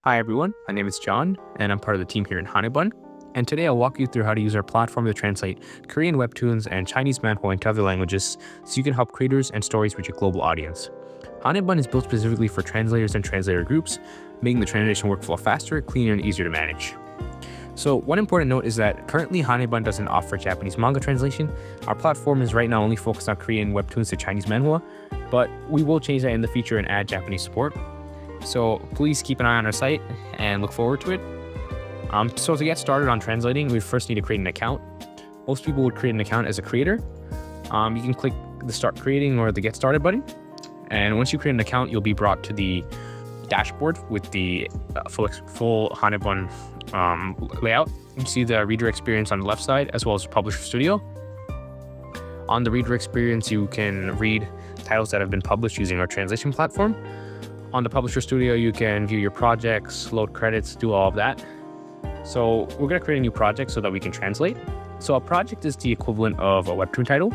Hi everyone, my name is John, and I'm part of the team here in HaneBun. And today I'll walk you through how to use our platform to translate Korean webtoons and Chinese manhwa into other languages so you can help creators and stories reach a global audience. HaneBun is built specifically for translators and translator groups, making the translation workflow faster, cleaner, and easier to manage. So one important note is that currently HaneBun doesn't offer Japanese manga translation. Our platform is right now only focused on Korean webtoons to Chinese manhwa, but we will change that in the future and add Japanese support. So please keep an eye on our site and look forward to it. So to get started on translating, we first need to create an account. Most people would create an account as a creator. You can click the Start Creating or the Get Started button. And once you create an account, you'll be brought to the dashboard with the full HaneBun layout. You see the reader experience on the left side, as well as Publisher Studio. On the reader experience, you can read titles that have been published using our translation platform. On the Publisher Studio, you can view your projects, load credits, do all of that. So we're going to create a new project so that we can translate. So a project is the equivalent of a webtoon title.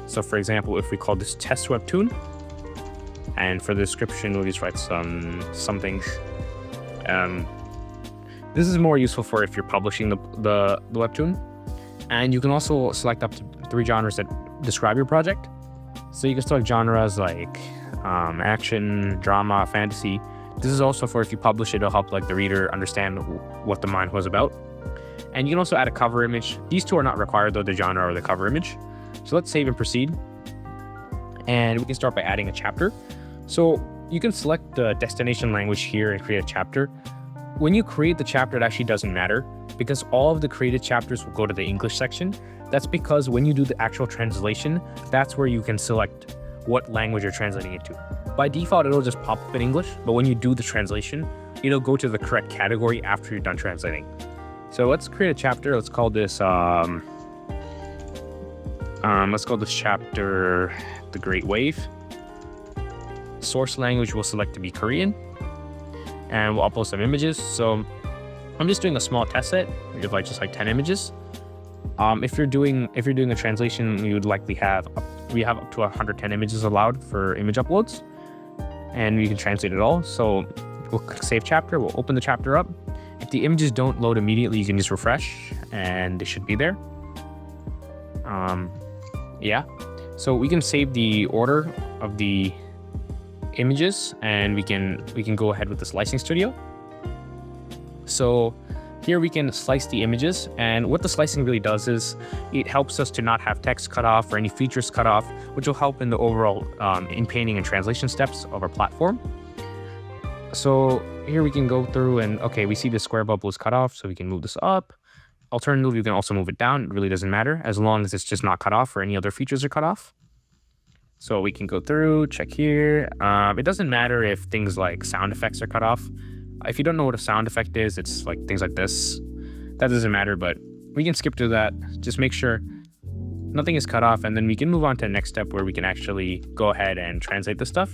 So for example, if we call this test webtoon, and for the description, we'll just write something. This is more useful for if you're publishing the webtoon. And you can also select up to 3 genres that describe your project. So you can select genres like action, drama, fantasy. This is also for if you publish it, it'll help the reader understand what the manhwa was about. And you can also add a cover image. These two are not required though, the genre or the cover image. So let's save and proceed. And we can start by adding a chapter. So you can select the destination language here and create a chapter. When you create the chapter, it actually doesn't matter because all of the created chapters will go to the English section. That's because when you do the actual translation, that's where you can select what language you're translating it to. By default, it'll just pop up in English, but when you do the translation, it'll go to the correct category after you're done translating. So let's create a chapter. Let's call this chapter The Great Wave. Source language we'll select to be Korean, and we'll upload some images. So I'm just doing a small test set. We have just 10 images. If you're doing a translation, you would likely we have up to 110 images allowed for image uploads, and we can translate it all. So we'll click Save Chapter. We'll open the chapter up. If the images don't load immediately, you can just refresh, and they should be there. So we can save the order of the images, and we can go ahead with the Slicing Studio. So here we can slice the images, and what the slicing really does is it helps us to not have text cut off or any features cut off, which will help in the overall in-painting and translation steps of our platform. So here we can go through and, okay, we see the square bubble is cut off, so we can move this up. Alternatively, you can also move it down. It really doesn't matter as long as it's just not cut off or any other features are cut off. So we can go through, check here. It doesn't matter if things like sound effects are cut off. If you don't know what a sound effect is, it's things like this. That doesn't matter, but we can skip to that. Just make sure nothing is cut off, and then we can move on to the next step where we can actually go ahead and translate the stuff.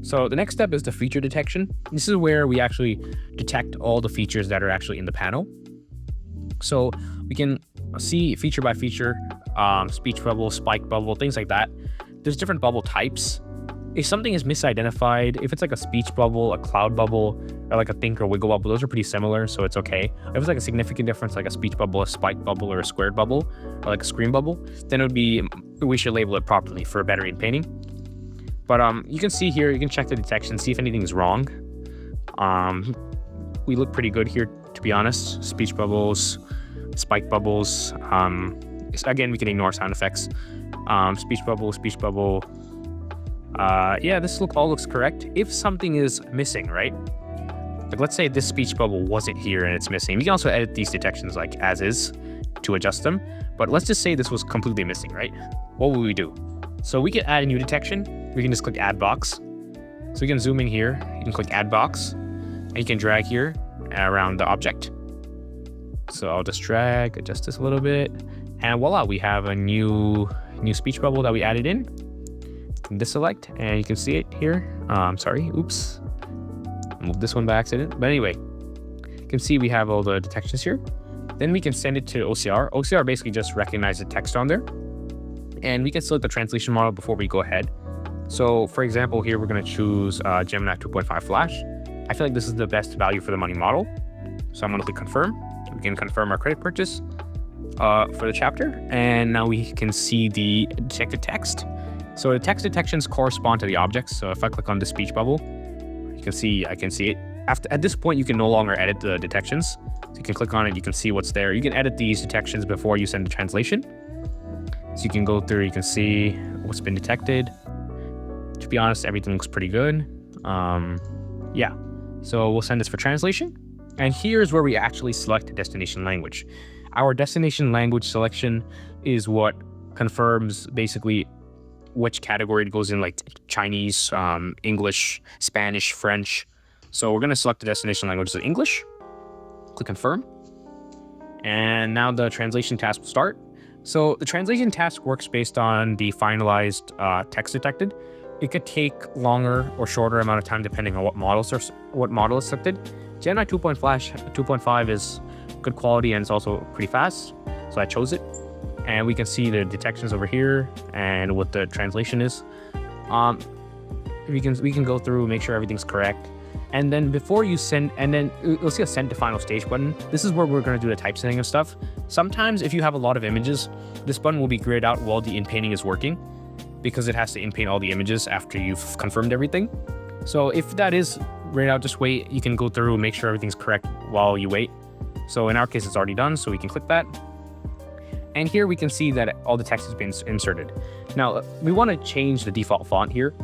So the next step is the feature detection. This is where we actually detect all the features that are actually in the panel. So we can see feature by feature, speech bubble, spike bubble, things like that. There's different bubble types. If something is misidentified, if it's a speech bubble, a cloud bubble, or a think or wiggle bubble, those are pretty similar, so it's okay. If it's a significant difference, like a speech bubble, a spike bubble, or a squared bubble, or a screen bubble, then we should label it properly for better in painting. But you can see here, you can check the detection, see if anything's wrong. We look pretty good here, to be honest. Speech bubbles, spike bubbles. Again, we can ignore sound effects. Speech bubble. This all looks correct. If something is missing, right? Let's say this speech bubble wasn't here and it's missing. We can also edit these detections as is to adjust them. But let's just say this was completely missing, right? What will we do? So we can add a new detection. We can just click Add Box. So we can zoom in here. You can click Add Box, and you can drag here around the object. So I'll just drag, adjust this a little bit, and voila, we have a new speech bubble that we added in. Deselect, and you can see it here. Oops, I moved this one by accident, but anyway, you can see we have all the detections here. Then we can send it to OCR. OCR basically just recognizes the text on there, and we can select the translation model before we go ahead. So for example, here we're going to choose Gemini 2.5 Flash. I feel like this is the best value for the money model. So I'm going to click confirm. We can confirm our credit purchase for the chapter. And now we can see the detected text. So the text detections correspond to the objects. So if I click on the speech bubble, you can see, I can see it. At this point, you can no longer edit the detections. So you can click on it, you can see what's there. You can edit these detections before you send the translation. So you can go through, you can see what's been detected. To be honest, everything looks pretty good. Yeah, so we'll send this for translation. And here's where we actually select the destination language. Our destination language selection is what confirms basically which category it goes in, like Chinese, English, Spanish, French. So we're going to select the destination language as English. Click confirm. And now the translation task will start. So the translation task works based on the finalized text detected. It could take longer or shorter amount of time depending on what model is selected. Gemini 2.5 is good quality and it's also pretty fast, so I chose it. And we can see the detections over here and what the translation is. We can go through, make sure everything's correct. And then before you send, and then you'll see a send to final stage button. This is where we're going to do the typesetting of stuff. Sometimes if you have a lot of images, this button will be grayed out while the inpainting is working, because it has to inpaint all the images after you've confirmed everything. So if that is grayed out, just wait. You can go through and make sure everything's correct while you wait. So in our case, it's already done, so we can click that. And here we can see that all the text has been inserted. Now, we want to change the default font here.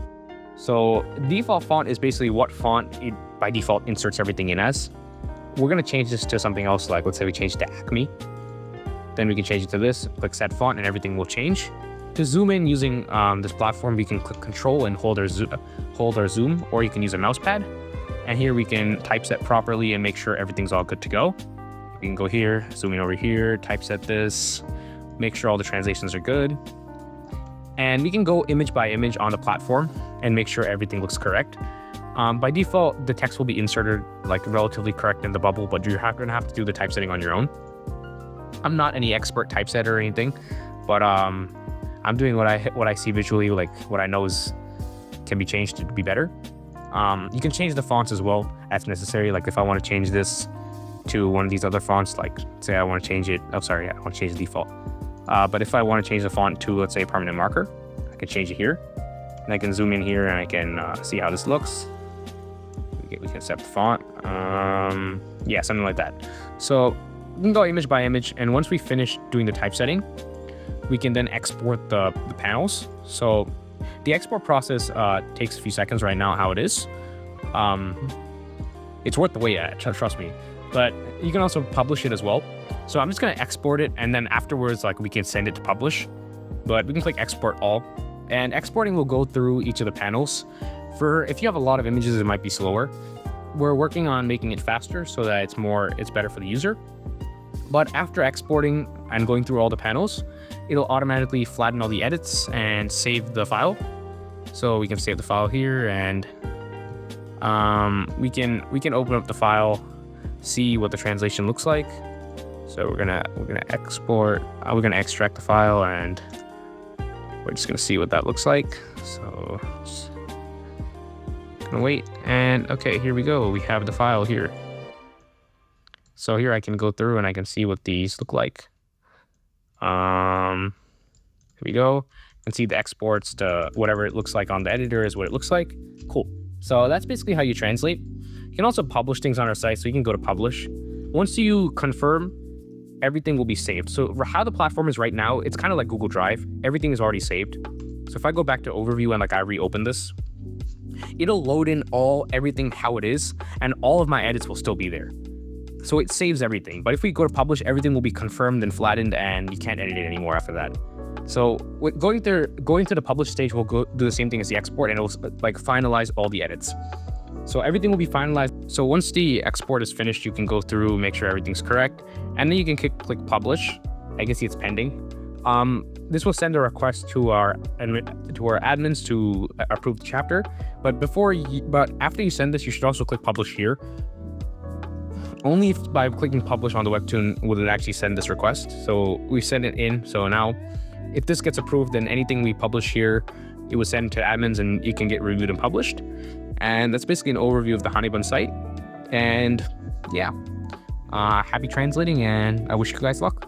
So default font is basically what font it by default inserts everything in as. We're going to change this to something else, like let's say we change it to Acme. Then we can change it to this, click set font, and everything will change. To zoom in using this platform, we can click Control and hold our zoom, or you can use a mouse pad. And here we can typeset properly and make sure everything's all good to go. We can go here, zoom in over here, typeset this, make sure all the translations are good. And we can go image by image on the platform and make sure everything looks correct. By default, the text will be inserted like relatively correct in the bubble, but you're going to have to do the typesetting on your own. I'm not any expert typesetter or anything, but I'm doing what I see visually, like what I know can be changed to be better. You can change the fonts as well as necessary. Like if I want to change this to one of these other fonts, like say I want to change it. Oh, sorry, I want to change the default. But if I want to change the font to, let's say, permanent marker, I can change it here. And I can zoom in here and I can see how this looks. We can set the font. Yeah, something like that. So we can go image by image. And once we finish doing the typesetting, we can then export the panels. So the export process takes a few seconds right now, how it is. It's worth the wait, trust me. But you can also publish it as well. So I'm just going to export it, and then afterwards, like we can send it to publish. But we can click export all, and exporting will go through each of the panels. If you have a lot of images, it might be slower. We're working on making it faster so that it's better for the user. But after exporting and going through all the panels, it'll automatically flatten all the edits and save the file. So we can save the file here, and we can open up the file, see what the translation looks like. So we're gonna export. We're gonna extract the file, and we're just gonna see what that looks like. So just gonna wait, and okay, here we go. We have the file here. So here I can go through and I can see what these look like. Here we go. You can see the exports to whatever it looks like on the editor is what it looks like. Cool. So that's basically how you translate. You can also publish things on our site, so you can go to publish. Once you confirm, everything will be saved. So how the platform is right now, it's kind of like Google Drive. Everything is already saved. So if I go back to overview and like I reopen this, it'll load in everything how it is, and all of my edits will still be there. So it saves everything. But if we go to publish, everything will be confirmed and flattened, and you can't edit it anymore after that. So going to the publish stage, we'll do the same thing as the export, and it'll like finalize all the edits. So everything will be finalized. So once the export is finished, you can go through, make sure everything's correct, and then you can click publish. I can see it's pending. This will send a request to our admins to approve the chapter. But after you send this, you should also click publish here. Only by clicking publish on the webtoon will it actually send this request. So we send it in. So now, if this gets approved, then anything we publish here, it will send to admins and it can get reviewed and published. And that's basically an overview of the HaneBun site. And yeah, happy translating, and I wish you guys luck.